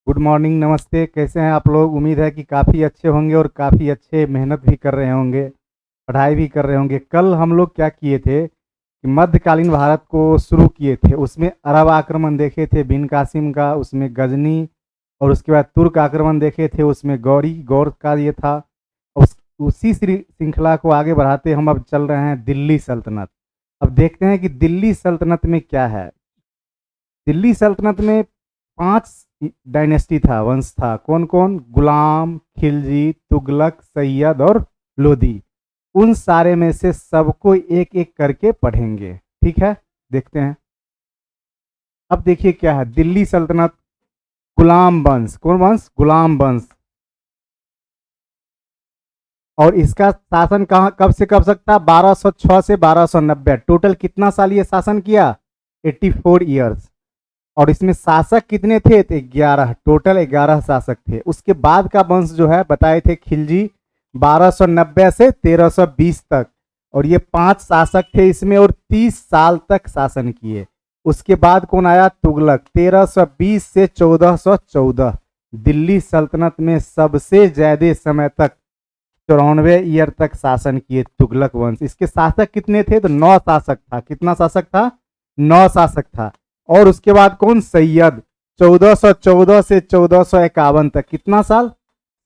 Good morning, नमस्ते। कैसे हैं आप लोग? उम्मीद है कि काफ़ी अच्छे होंगे और काफ़ी अच्छे मेहनत भी कर रहे होंगे, पढ़ाई भी कर रहे होंगे। कल हम लोग क्या किए थे कि मध्यकालीन भारत को शुरू किए थे। उसमें अरब आक्रमण देखे थे, बिन कासिम का, उसमें गजनी, और उसके बाद तुर्क आक्रमण देखे थे, उसमें गौर का ये था। उसी श्रृंखला को आगे बढ़ाते हम अब चल रहे हैं दिल्ली सल्तनत। अब देखते हैं कि दिल्ली सल्तनत में क्या है। दिल्ली सल्तनत में 5 डायनेस्टी था, वंश था। कौन कौन? गुलाम, खिलजी, तुगलक, सैयद और लोधी। उन सारे में से सबको एक एक करके पढ़ेंगे, ठीक है? देखते हैं। अब देखिए क्या है दिल्ली सल्तनत। गुलाम वंश। कौन वंश? गुलाम वंश। और इसका शासन कहाँ कब से कब तक था? 1206 से 1290। टोटल कितना साल ये शासन किया? 84 ईयर्स। और इसमें शासक कितने थे? तो 11, टोटल 11 शासक थे। उसके बाद का वंश जो है बताए थे खिलजी, 1290 से 1320 तक। और ये 5 शासक थे इसमें और 30 साल तक शासन किए। उसके बाद कौन आया? तुगलक, 1320 से 1414। दिल्ली सल्तनत में सबसे ज्यादा समय तक 94 ईयर तक शासन किए तुगलक वंश। इसके शासक कितने थे? तो 9 शासक था। कितना शासक था? 9 शासक था। और उसके बाद कौन? सैयद, 1414 से 1451 तक। कितना साल?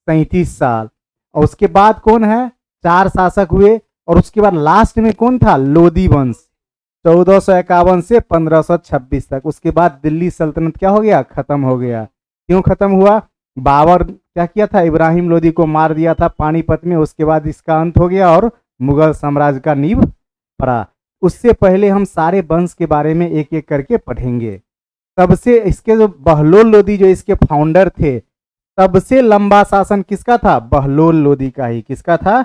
37 साल। और उसके बाद कौन है? 4 शासक हुए। और उसके बाद लास्ट में कौन था? लोधी वंश, 1451 से 1526 तक। उसके बाद दिल्ली सल्तनत क्या हो गया? खत्म हो गया। क्यों खत्म हुआ? बाबर क्या किया था? इब्राहिम लोधी को मार दिया था पानीपत में। उसके बाद इसका अंत हो गया और मुगल साम्राज्य का नींव पड़ा। उससे पहले हम सारे वंश के बारे में एक एक करके पढ़ेंगे। सबसे इसके जो बहलोल लोधी जो इसके फाउंडर थे, सबसे लंबा शासन किसका था? बहलोल लोधी का ही। किसका था?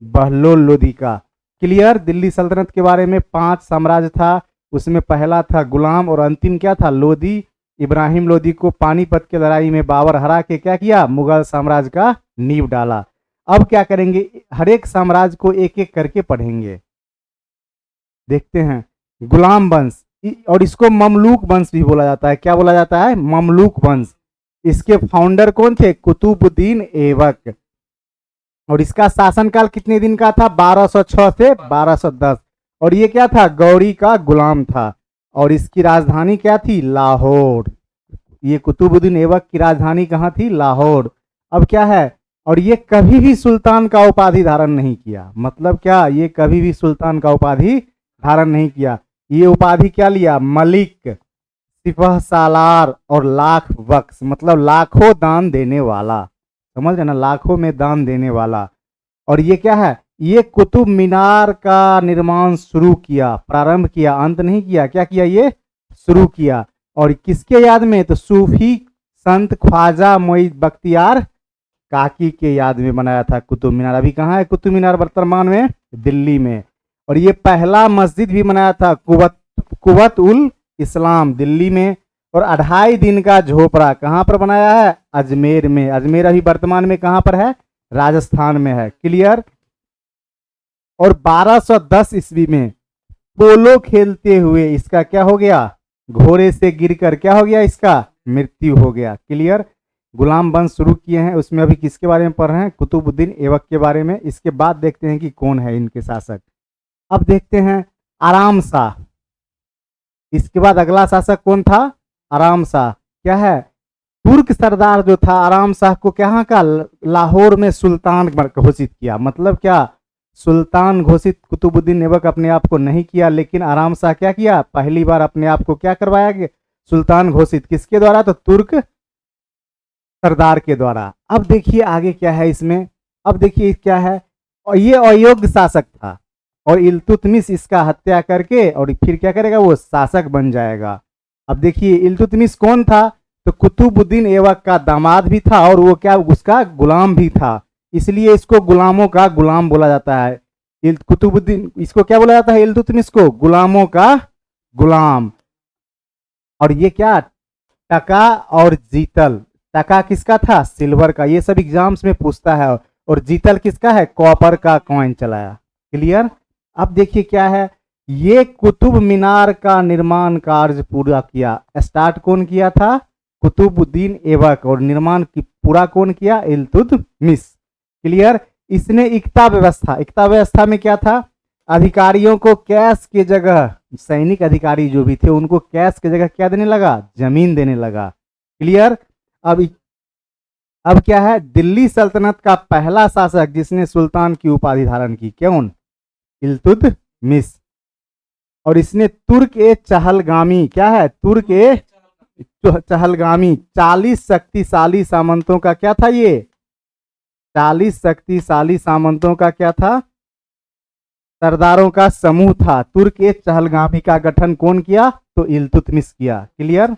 बहलोल लोधी का। क्लियर? दिल्ली सल्तनत के बारे में 5 साम्राज्य था। उसमें पहला था गुलाम और अंतिम क्या था? लोधी। इब्राहिम लोधी को पानीपत की लड़ाई में बाबर हरा के क्या किया? मुगल साम्राज्य का नींव डाला। अब क्या करेंगे? हर एक साम्राज्य को एक एक करके पढ़ेंगे। देखते हैं। गुलाम वंश, और इसको ममलूक वंश भी बोला जाता है। क्या बोला जाता है? ममलूक वंश। इसके फाउंडर कौन थे? कुतुबुद्दीन ऐबक। और इसका शासनकाल कितने दिन का था? 1206 से 1210। और ये क्या था? गौरी का गुलाम था। और इसकी राजधानी क्या थी? लाहौर। ये कुतुबुद्दीन ऐबक की राजधानी कहाँ थी? लाहौर। अब क्या है? और ये कभी भी सुल्तान का उपाधि धारण नहीं किया। मतलब क्या? ये कभी भी सुल्तान का उपाधि धारण नहीं किया। ये उपाधि क्या लिया? मलिक, सिपह सालार और लाख बख्श, मतलब लाखों दान देने वाला। समझ रहे ना? लाखों में दान देने वाला। और ये क्या है? ये कुतुब मीनार का निर्माण शुरू किया, प्रारंभ किया, अंत नहीं किया। क्या किया? ये शुरू किया। और किसके याद में? तो सूफी संत ख्वाजा मोईन बख्तियार काकी के याद में बनाया था कुतुब मीनार। अभी कहाँ है कुतुब मीनार? वर्तमान में दिल्ली में। और ये पहला मस्जिद भी बनाया था कुवत उल इस्लाम, दिल्ली में। और 2.5 दिन का झोपड़ा कहाँ पर बनाया है? अजमेर में। अजमेर अभी वर्तमान में कहाँ पर है? राजस्थान में है। क्लियर? और 1210 ईस्वी में पोलो खेलते हुए इसका क्या हो गया? घोड़े से गिरकर क्या हो गया? इसका मृत्यु हो गया। क्लियर? गुलाम वंश शुरू किए हैं। उसमें अभी किसके बारे में पढ़ रहे हैं? कुतुबुद्दीन ऐबक के बारे में। इसके बाद देखते हैं कि कौन है इनके शासक। अब देखते हैं आराम शाह। इसके बाद अगला शासक कौन था? आराम शाह। क्या है? तुर्क सरदार जो था आराम शाह को कहाँ का? लाहौर में सुल्तान घोषित किया। मतलब क्या? सुल्तान घोषित कुतुबुद्दीन ऐबक अपने आप को नहीं किया, लेकिन आराम शाह क्या किया? पहली बार अपने आप को क्या करवाया गया? सुल्तान घोषित। किसके द्वारा? तो तुर्क सरदार के द्वारा। अब देखिए आगे क्या है इसमें। अब देखिए क्या है। और ये अयोग्य शासक था और इल्तुतमिश इसका हत्या करके और फिर क्या करेगा? वो शासक बन जाएगा। अब देखिए इल्तुतमिश कौन था? तो कुतुबुद्दीन ऐबक का दामाद भी था और वो क्या? उसका गुलाम भी था। इसलिए इसको गुलामों का गुलाम बोला जाता है। कुतुबुद्दीन इसको क्या बोला जाता है? इल्तुतमिश को गुलामों का गुलाम। और ये क्या? टका और जीतल। टका किसका था? सिल्वर का। ये सब एग्जाम्स में पूछता है। और जीतल किसका है? कॉपर का कॉइन चलाया। क्लियर? अब देखिए क्या है। ये कुतुब मीनार का निर्माण कार्य पूरा किया। स्टार्ट कौन किया था? कुतुबुद्दीन ऐबक, और निर्माण की पूरा कौन किया? इल्तुतमिश। क्लियर। इसने इक्ता व्यवस्था में क्या था? अधिकारियों को कैश के जगह, सैनिक अधिकारी जो भी थे उनको कैश के जगह क्या देने लगा? जमीन देने लगा। क्लियर। अब क्या है? दिल्ली सल्तनत का पहला शासक जिसने सुल्तान की उपाधि धारण की, कौन? इल्तुतमिश। और इसने तुर्क ए चहलगामी, क्या है? तुर्क ए चहलगामी 40 शक्तिशाली सामंतों का क्या था? ये 40 शक्तिशाली सामंतों का क्या था? सरदारों का समूह था। तुर्क ए चहलगामी का गठन कौन किया? तो इल्तुतमिश किया। क्लियर।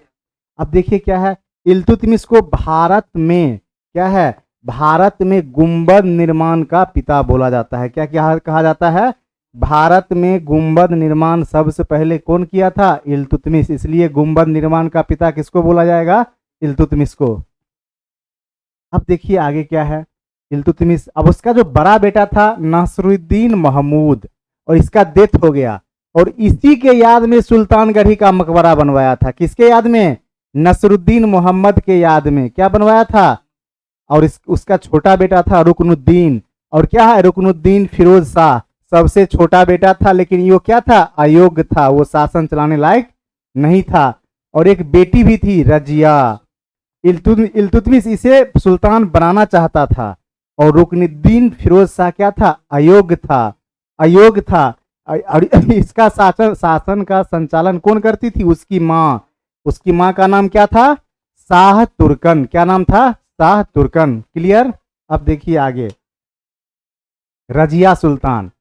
अब देखिए क्या है, इल्तुतमिश को भारत में क्या है? भारत में गुंबद निर्माण का पिता बोला जाता है। क्या क्या कहा जाता है? भारत में गुंबद निर्माण सबसे पहले कौन किया था? इल्तुतमिश। इसलिए गुंबद निर्माण का पिता किसको बोला जाएगा? इल्तुतमिश को। अब देखिए आगे क्या है, इल्तुतमिश, अब उसका जो बड़ा बेटा था नसरुद्दीन महमूद, और इसका डेथ हो गया, और इसी के याद में सुल्तानगढ़ी का मकबरा बनवाया था। किसके याद में? नसरुद्दीन मोहम्मद के याद में क्या बनवाया था? और उसका छोटा बेटा था रुकनुद्दीन, और क्या है? रुकनुद्दीन फिरोज शाह सबसे छोटा बेटा था, लेकिन ये क्या था? अयोग्य था, वो शासन चलाने लायक नहीं था। और एक बेटी भी थी रजिया। इल्तुतमिश इसे सुल्तान बनाना चाहता था, और रुकनुद्दीन फिरोज शाह क्या था? अयोग्य था। और इसका शासन का संचालन कौन करती थी? उसकी माँ। उसकी माँ का नाम क्या था? शाह तुर्कन। क्या नाम था? शाह तुर्कन। क्लियर। अब देखिए आगे, रजिया सुल्तान।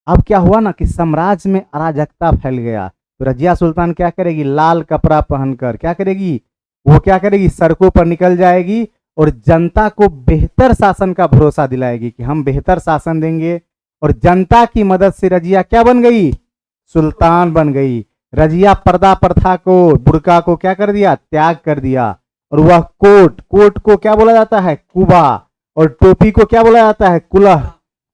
अब क्या हुआ ना कि साम्राज्य में अराजकता फैल गया, तो रजिया सुल्तान क्या करेगी? लाल कपड़ा पहनकर क्या करेगी? वो क्या करेगी? सड़कों पर निकल जाएगी और जनता को बेहतर शासन का भरोसा दिलाएगी कि हम बेहतर शासन देंगे। और जनता की मदद से रजिया क्या बन गई? सुल्तान बन गई। रजिया पर्दा प्रथा को, बुर्का को क्या कर दिया? त्याग कर दिया। और वह कोट को क्या बोला जाता है? कुबा। और टोपी को क्या बोला जाता है? कुलह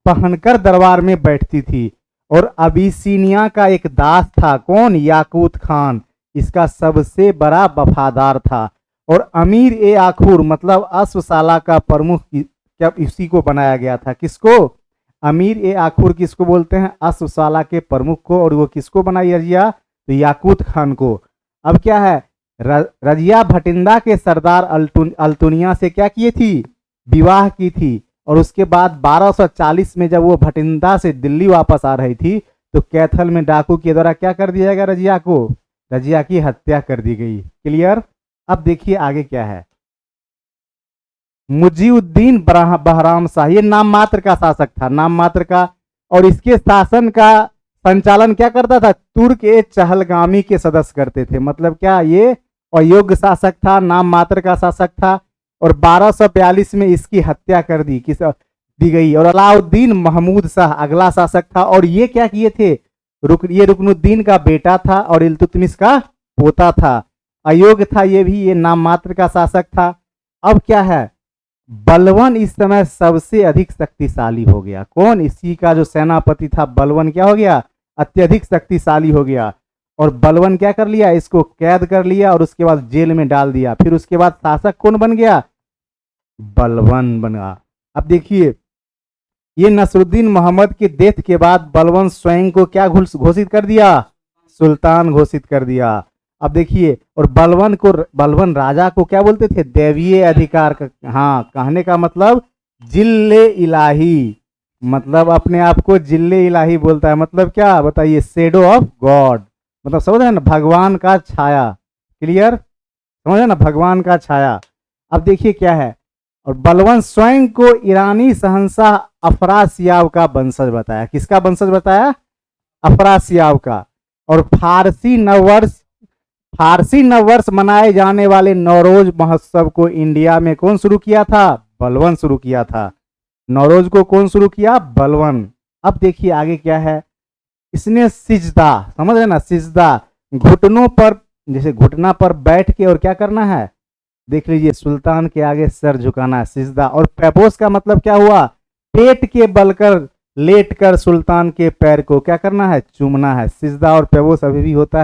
पहनकर दरबार में बैठती थी। और अबिसिनिया का एक दास था, कौन? याकूत खान, इसका सबसे बड़ा वफादार था। और अमीर ए आखुर मतलब अश्वशाला का प्रमुख क्या इसी को बनाया गया था? किसको? अमीर ए आखुर किसको बोलते हैं? अश्वशाला के प्रमुख को। और वो किसको बनाई रजिया? तो याकूत खान को। अब क्या है, रजिया भटिंडा के सरदार अल्तुनिया से क्या किए थी? विवाह की थी। और उसके बाद 1240 में जब वो भटिंडा से दिल्ली वापस आ रही थी, तो कैथल में डाकू के द्वारा क्या कर दिया गया? रजिया को, रजिया की हत्या कर दी गई। क्लियर। अब देखिए आगे क्या है, मुजीउद्दीन बहराम शाह, ये नाम मात्र का शासक था, नाम मात्र का। और इसके शासन का संचालन क्या करता था? तुर्क ए चहलगामी के सदस्य करते थे। मतलब क्या? ये अयोग्य शासक था, नाम मात्र का शासक था। और 1242 में इसकी हत्या कर दी गई। और अलाउद्दीन महमूद शाह अगला शासक था। और ये क्या किए थे? ये रुकनुद्दीन का बेटा था और इल्तुतमिश का पोता था। अयोग्य था ये भी, ये नाम मात्र का शासक था। अब क्या है, बलवन इस समय सबसे अधिक शक्तिशाली हो गया। कौन? इसी का जो सेनापति था बलवन क्या हो गया? अत्यधिक शक्तिशाली हो गया। और बलवन क्या कर लिया? इसको कैद कर लिया और उसके बाद जेल में डाल दिया। फिर उसके बाद शासक कौन बन गया? बलवन बना। अब देखिए, ये नसरुद्दीन मोहम्मद के डेथ के बाद बलवन स्वयं को क्या घोषित कर दिया? सुल्तान घोषित कर दिया। अब देखिए, और बलवन राजा को क्या बोलते थे? दैवीय अधिकार का, हाँ, कहने का मतलब जिल्ले इलाही, मतलब अपने आप को जिल्ले इलाही बोलता है। मतलब क्या बताइए? शेडो ऑफ गॉड, मतलब समझ रहे ना, भगवान का छाया। क्लियर, समझ रहे ना, भगवान का छाया। अब देखिए क्या है, और बलवन स्वयं को ईरानी शहंशाह अफरासियाब का वंशज बताया। किसका वंशज बताया? अफरासियाब का। और फारसी नववर्ष मनाए जाने वाले नौरोज महोत्सव को इंडिया में कौन शुरू किया था? बलवन शुरू किया था। नौरोज को कौन शुरू किया? बलवन। अब देखिए आगे क्या है, इसने सिजदा, समझ रहे ना, सिजदा, घुटनों पर, जैसे घुटना पर बैठ के और क्या करना है? देख लीजिए, सुल्तान के आगे सर झुकाना है, सिजदा। और पैपोस का मतलब क्या हुआ? पेट के बल कर लेट कर सुल्तान के पैर को क्या करना है? चूमना है। सिजदा और पैपोस अभी भी होता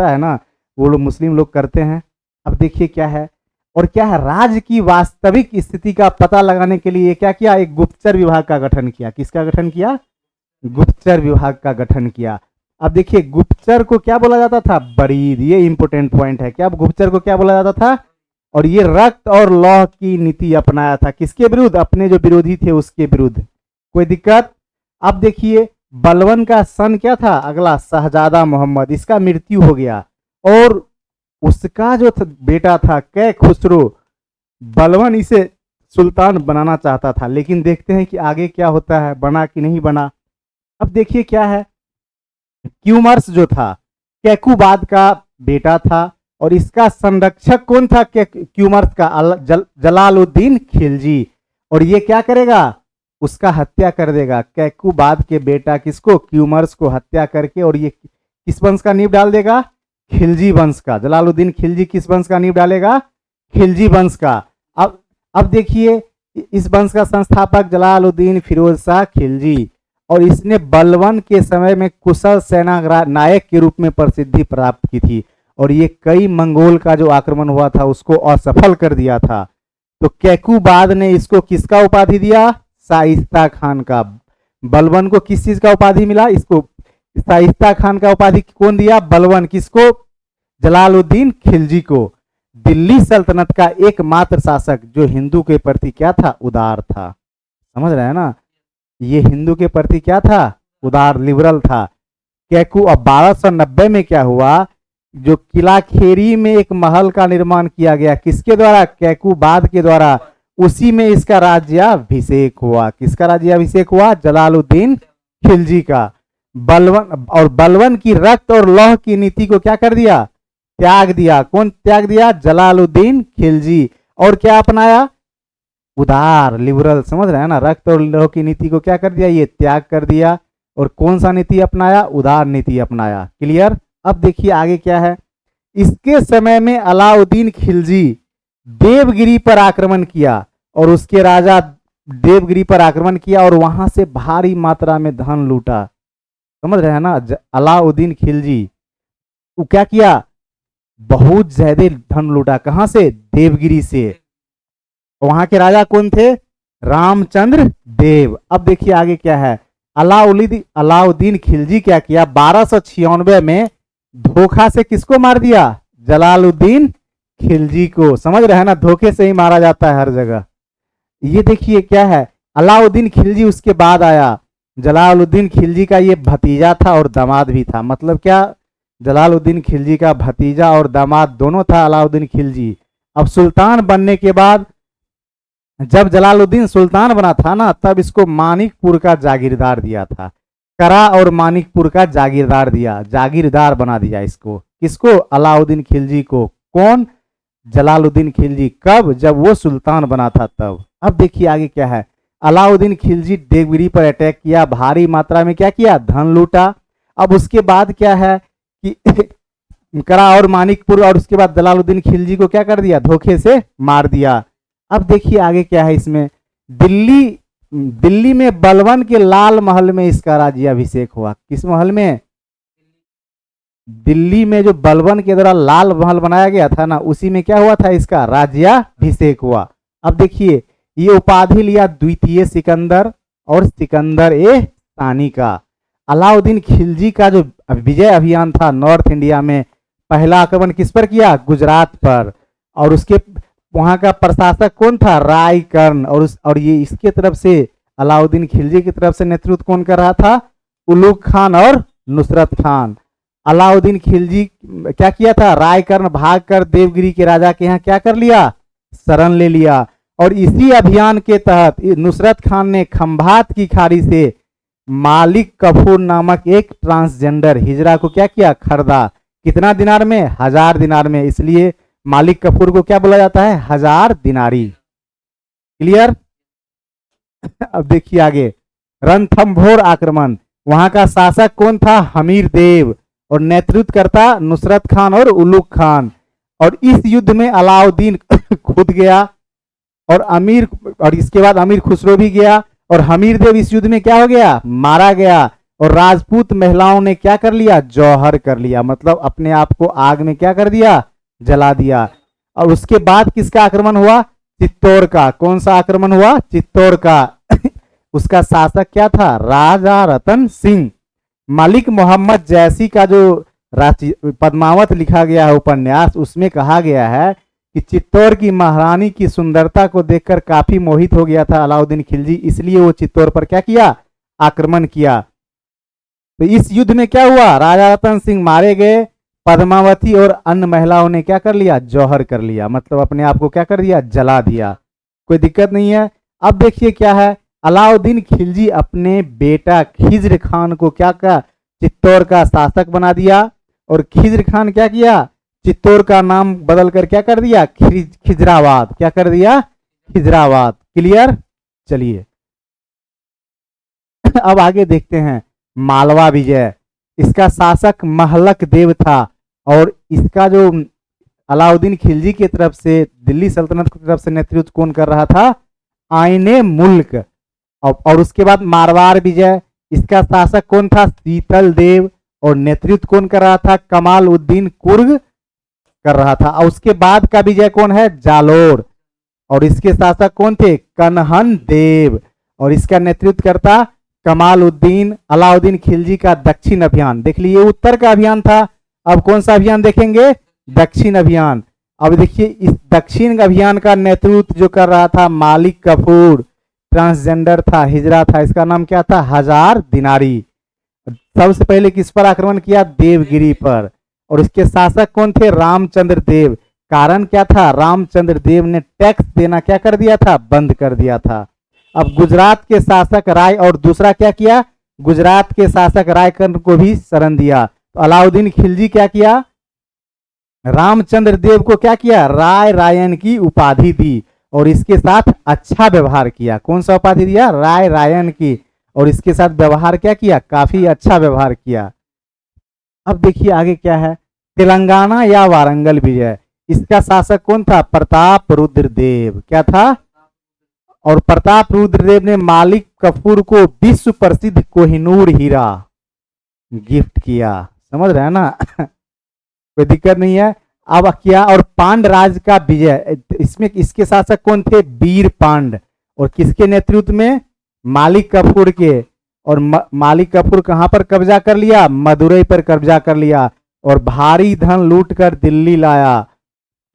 है ना, वो लोग मुस्लिम लोग करते हैं। अब देखिए क्या है, और क्या है, राज्य की वास्तविक स्थिति का पता लगाने के लिए क्या किया, एक गुप्तचर विभाग का गठन किया। किसका गठन किया? गुप्तचर विभाग का गठन किया। अब देखिए गुप्तचर को क्या बोला जाता था? बरीद। ये इंपोर्टेंट पॉइंट है, क्या गुप्तचर को क्या बोला जाता था? और ये रक्त और लौह की नीति अपनाया था। किसके विरुद्ध? अपने जो विरोधी थे उसके विरुद्ध। कोई दिक्कत? अब देखिए बलबन का सन क्या था? अगला शहजादा मोहम्मद, इसका मृत्यु हो गया। और उसका जो बेटा था कै खुसरो, बलबन इसे सुल्तान बनाना चाहता था, लेकिन देखते हैं कि आगे क्या होता है, बना कि नहीं बना। अब देखिए क्या है, क्यूमर्स जो था कैकुबाद का बेटा था, और इसका संरक्षक कौन था क्यूमर्स का? जलालुद्दीन खिलजी। और ये क्या करेगा? उसका हत्या कर देगा। कैकुबाद के बेटा किसको? क्यूमर्स को हत्या करके, और ये किस वंश का नींव डाल देगा? खिलजी वंश का। जलालुद्दीन खिलजी किस वंश का नींव डालेगा? खिलजी वंश का। अब देखिए इस वंश का संस्थापक जलालुद्दीन फिरोज शाह खिलजी, और इसने बलबन के समय में कुशल सेना नायक के रूप में प्रसिद्धि प्राप्त की थी, और ये कई मंगोल का जो आक्रमण हुआ था उसको असफल कर दिया था। तो कैकुबाद ने इसको किसका उपाधि दिया? शाइस्ता खान का। बलबन को किस चीज का उपाधि मिला? इसको शाइस्ता खान का उपाधि कौन दिया? बलबन। किसको? जलालुद्दीन खिलजी को। दिल्ली सल्तनत का एकमात्र शासक जो हिंदू के प्रति क्या था? उदार था। समझ रहे हैं ना? ये हिंदू के प्रति क्या था? उदार, लिबरल था। कैकू। अब 1290 में क्या हुआ? जो किला खेरी में एक महल का निर्माण किया गया, किसके द्वारा? कैकुबाद के द्वारा। उसी में इसका राज्याभिषेक हुआ। किसका राज्याभिषेक हुआ? जलालुद्दीन खिलजी का। बलबन, और बलबन की रक्त और लौह की नीति को क्या कर दिया? त्याग दिया। कौन त्याग दिया? जलालुद्दीन खिलजी। और क्या अपनाया? उदार, लिबरल। समझ रहे हैं ना? रक्त और लौह की नीति को क्या कर दिया? ये त्याग कर दिया। और कौन सा नीति अपनाया? उदार नीति अपनाया। क्लियर? अब देखिए आगे क्या है। इसके समय में अलाउद्दीन खिलजी देवगिरी पर आक्रमण किया, और उसके राजा देवगिरी पर आक्रमण किया और वहां से भारी मात्रा में धन लूटा। समझ रहे हैं ना? अलाउद्दीन खिलजी वो क्या किया? बहुत ज्यादा धन लूटा। कहां से? देवगिरी से। वहां के राजा कौन थे? रामचंद्र देव। अब देखिए आगे क्या है। अलाउद्दीन खिलजी क्या किया? 1296 में धोखा से किसको मार दिया? जलालुद्दीन खिलजी को। समझ रहे हैं ना? धोखे से ही मारा जाता है हर जगह। ये देखिए क्या है, अलाउद्दीन खिलजी उसके बाद आया। जलालुद्दीन खिलजी का ये भतीजा था और दामाद भी था। मतलब क्या? जलालुद्दीन खिलजी का भतीजा और दामाद दोनों था अलाउद्दीन खिलजी। अब सुल्तान बनने के बाद, जब जलालुद्दीन सुल्तान बना था ना, तब इसको मानिकपुर का जागीरदार दिया था। करा और मानिकपुर का जागीरदार दिया, जागीरदार बना दिया इसको। किसको? अलाउद्दीन खिलजी को। कौन? जलालुद्दीन खिलजी। कब? जब वो सुल्तान बना था तब। अब देखिए आगे क्या है। अलाउद्दीन खिलजी देवगिरी पर अटैक किया, भारी मात्रा में क्या किया? धन लूटा। अब उसके बाद क्या है कि करा और मानिकपुर, और उसके बाद जलालुद्दीन खिलजी को क्या कर दिया? धोखे से मार दिया। अब देखिए आगे क्या है इसमें। दिल्ली में बलबन के लाल महल में इसका राज्याभिषेक हुआ। किस महल में? दिल्ली में जो बलबन के द्वारा लाल महल बनाया गया था ना, उसी में क्या हुआ था? इसका राज्याभिषेक हुआ। अब देखिए ये उपाधि लिया द्वितीय सिकंदर और सिकंदर ए सानी का। अलाउद्दीन खिलजी का जो विजय अभियान था नॉर्थ इंडिया में, पहला आक्रमण किस पर किया? गुजरात पर। और उसके वहां का प्रशासक कौन था? रायकर्ण। और ये इसके तरफ से अलाउद्दीन खिलजी की तरफ से नेतृत्व कौन कर रहा था? उलुग खान और नुसरत खान। अलाउद्दीन खिलजी क्या किया था? रायकर्ण भाग कर देवगिरी के राजा के यहाँ क्या कर लिया? शरण ले लिया। और इसी अभियान के तहत नुसरत खान ने खंभात की खाड़ी से मालिक कफूर नामक एक ट्रांसजेंडर हिजड़ा को क्या किया? खरीदा। कितना दिनार में? 1000 दिनार में। इसलिए मालिक कफूर को क्या बोला जाता है? 1000 दिनारी। क्लियर? अब देखिए आगे। रणथंभौर आक्रमण, वहां का शासक कौन था? हमीर देव, और नेतृत्व करता नुसरत खान और उलुग खान। और इस युद्ध में अलाउद्दीन खुद गया, और इसके बाद अमीर खुसरो भी गया, और हमीर देव इस युद्ध में क्या हो गया? मारा गया। और राजपूत महिलाओं ने क्या कर लिया? जौहर कर लिया। मतलब अपने आप को आग में क्या कर दिया? जला दिया। और उसके बाद किसका आक्रमण हुआ? चित्तौड़ का। कौन सा आक्रमण हुआ? चित्तौड़ का। उसका शासक क्या था? राजा रतन सिंह। मलिक मोहम्मद जैसी का जो पद्मावत लिखा गया है उपन्यास, उसमें कहा गया है कि चित्तौड़ की महारानी की सुंदरता को देखकर काफी मोहित हो गया था अलाउद्दीन खिलजी, इसलिए वो चित्तौड़ पर क्या किया? आक्रमण किया। तो इस युद्ध में क्या हुआ? राजा रतन सिंह मारे गए, पद्मावती और अन्य महिलाओं ने क्या कर लिया? जौहर कर लिया, मतलब अपने आप को क्या कर दिया? जला दिया। कोई दिक्कत नहीं है। अब देखिए क्या है, अलाउद्दीन खिलजी अपने बेटा खिज्र खान को क्या का चित्तौड़ का शासक बना दिया, और खिज्र खान क्या किया? चित्तौड़ का नाम बदल कर क्या कर दिया? खिजराबाद। क्या कर दिया? खिजराबाद। क्लियर? चलिए अब आगे देखते हैं मालवा विजय। इसका शासक महलक देव था, और इसका जो अलाउद्दीन खिलजी की तरफ से दिल्ली सल्तनत की तरफ से नेतृत्व कौन कर रहा था? आईने मुल्क। और उसके बाद मारवाड़ विजय, इसका शासक कौन था? शीतल देव, और नेतृत्व कौन कर रहा था? कमाल उद्दीन कुर्ग कर रहा था। और उसके बाद का विजय कौन है? जालोर, और इसके शासक कौन थे? कन्हन देव, और इसका नेतृत्व करता कमाल उद्दीन। अलाउद्दीन खिलजी का दक्षिण अभियान देख लीजिए, उत्तर का अभियान था, अब कौन सा अभियान देखेंगे? दक्षिण अभियान। अब देखिए इस दक्षिण अभियान का नेतृत्व जो कर रहा था मालिक कफूर, ट्रांसजेंडर था, हिजरा था, इसका नाम क्या था? हजार दिनारी। सबसे पहले किस पर आक्रमण किया? देवगिरी पर। और इसके शासक कौन थे? रामचंद्र देव। कारण क्या था? रामचंद्र देव ने टैक्स देना क्या कर दिया था? बंद कर दिया था। अब गुजरात के शासक राय, और दूसरा क्या किया? गुजरात के शासक रायकर्ण को भी शरण दिया। तो अलाउद्दीन खिलजी क्या किया? रामचंद्र देव को क्या किया? राय रायन की उपाधि दी, और इसके साथ अच्छा व्यवहार किया। कौन सा उपाधि दिया? राय रायन की, और इसके साथ व्यवहार क्या किया? काफी अच्छा व्यवहार किया। अब देखिए आगे क्या है, तेलंगाना या वारंगल विजय। इसका शासक कौन था? प्रताप रुद्र देव। क्या था? और प्रताप रुद्र देव ने मालिक कफूर को विश्व प्रसिद्ध कोहिनूर हीरा गिफ्ट किया। समझ रहे हैं ना? कोई दिक्कत नहीं है। अब क्या? और पांड राज का विजय, इसमें इसके शासक कौन थे? वीर पांड, और किसके नेतृत्व में? मालिक कफूर के। और मालिक कफूर कहां पर कब्जा कर लिया? मदुरई पर कब्जा कर लिया, और भारी धन लूट कर दिल्ली लाया।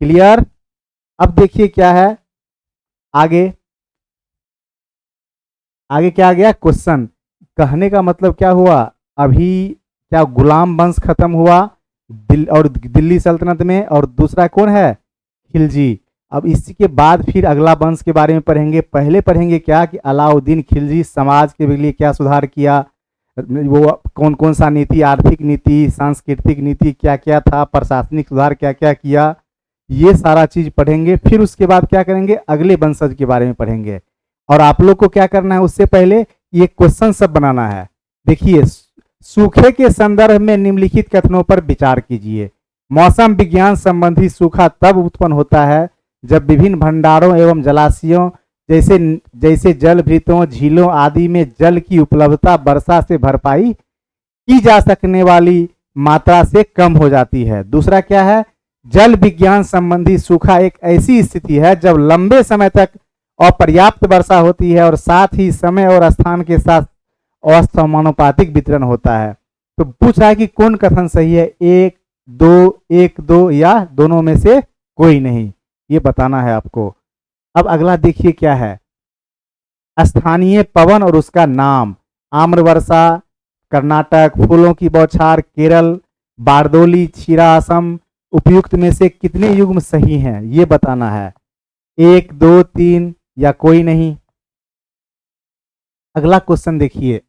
क्लियर? अब देखिए क्या है आगे। आगे क्या आ गया क्वेश्चन? कहने का मतलब क्या हुआ? अभी क्या गुलाम वंश खत्म हुआ और दिल्ली सल्तनत में, और दूसरा कौन है? खिलजी। अब इसी के बाद फिर अगला वंश के बारे में पढ़ेंगे। पहले पढ़ेंगे क्या कि अलाउद्दीन खिलजी समाज के लिए क्या सुधार किया, वो कौन कौन सा नीति, आर्थिक नीति, सांस्कृतिक नीति क्या क्या था, प्रशासनिक सुधार क्या क्या किया, ये सारा चीज पढ़ेंगे। फिर उसके बाद क्या करेंगे? अगले वंशज के बारे में पढ़ेंगे। और आप लोग को क्या करना है उससे पहले? ये क्वेश्चन सब बनाना है। देखिए, सूखे के संदर्भ में निम्नलिखित कथनों पर विचार कीजिए। मौसम विज्ञान संबंधी सूखा तब उत्पन्न होता है जब विभिन्न भंडारों एवं जलाशयों जैसे जैसे जल भृतों, झीलों आदि में जल की उपलब्धता वर्षा से भरपाई की जा सकने वाली मात्रा से कम हो जाती है। दूसरा क्या है? जल विज्ञान संबंधी सूखा एक ऐसी स्थिति है जब लंबे समय तक अपर्याप्त वर्षा होती है और साथ ही समय और स्थान के साथ असमानुपातिक वितरण होता है। तो पूछ रहा है कि कौन कथन सही है? एक दो या दोनों में से कोई नहीं, ये बताना है आपको। अब अगला देखिए क्या है, स्थानीय पवन और उसका नाम। आम्रवर्षा कर्नाटक, फूलों की बौछार केरल, बारदोली क्षीरा असम। उपयुक्त में से कितने युग्म सही हैं ये बताना है। 1, 2, 3 या कोई नहीं। अगला क्वेश्चन देखिए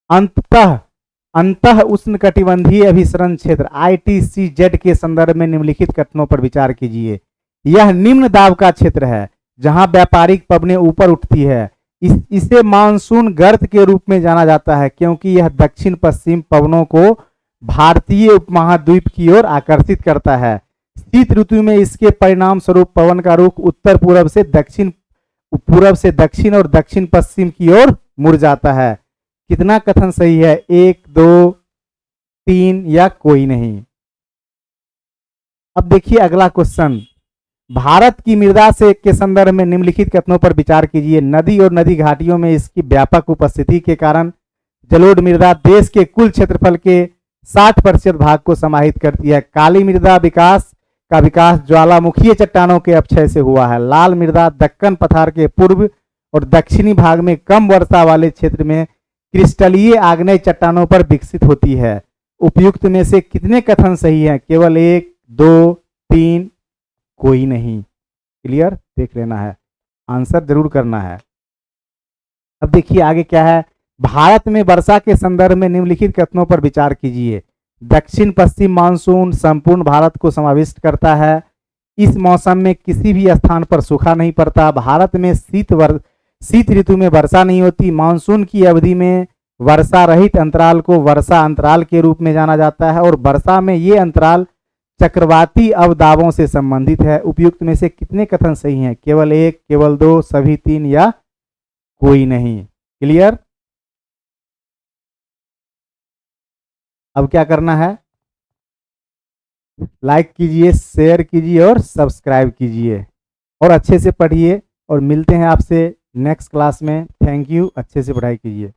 अंतः उष्णकटिबंधीय अभिसरण क्षेत्र ITCZ के संदर्भ में निम्नलिखित कथनों पर विचार कीजिए। यह निम्न दाब का क्षेत्र है जहां व्यापारिक पवनें ऊपर उठती है। इसे मानसून गर्त के रूप में जाना जाता है क्योंकि यह दक्षिण पश्चिम पवनों को भारतीय उपमहाद्वीप की ओर आकर्षित करता है। शीत ऋतु में इसके परिणाम स्वरूप पवन का रुख उत्तर पूर्व से दक्षिण और दक्षिण पश्चिम की ओर मुड़ जाता है। कितना कथन सही है? 1, 2, 3 या कोई नहीं। अब देखिए अगला क्वेश्चन, भारत की मृदा से के संदर्भ में निम्नलिखित कथनों पर विचार कीजिए। नदी और नदी घाटियों में इसकी व्यापक उपस्थिति के कारण जलोढ़ मृदा देश के कुल क्षेत्रफल के 60% भाग को समाहित करती है। काली मृदा का विकास ज्वालामुखीय चट्टानों के अपक्षय से हुआ है। लाल मृदा दक्कन पठार के पूर्व और दक्षिणी भाग में कम वर्षा वाले क्षेत्र में क्रिस्टलीय आग्नेय चट्टानों पर विकसित होती है। उपयुक्त में से कितने कथन सही हैं? केवल 1, 2, 3, कोई नहीं। क्लियर? देख लेना है, आंसर जरूर करना है। अब देखिए आगे क्या है, भारत में वर्षा के संदर्भ में निम्नलिखित कथनों पर विचार कीजिए। दक्षिण पश्चिम मानसून संपूर्ण भारत को समाविष्ट करता है। इस मौसम में किसी भी स्थान पर सूखा नहीं पड़ता। भारत में शीत ऋतु में वर्षा नहीं होती। मानसून की अवधि में वर्षा रहित अंतराल को वर्षा अंतराल के रूप में जाना जाता है और वर्षा में ये अंतराल चक्रवाती अवदाबों से संबंधित है। उपयुक्त में से कितने कथन सही हैं? केवल 1, केवल 2, सभी 3 या कोई नहीं। क्लियर? अब क्या करना है, लाइक कीजिए, शेयर कीजिए और सब्सक्राइब कीजिए और अच्छे से पढ़िए और मिलते हैं आपसे नेक्स्ट क्लास में। थैंक यू, अच्छे से पढ़ाई कीजिए।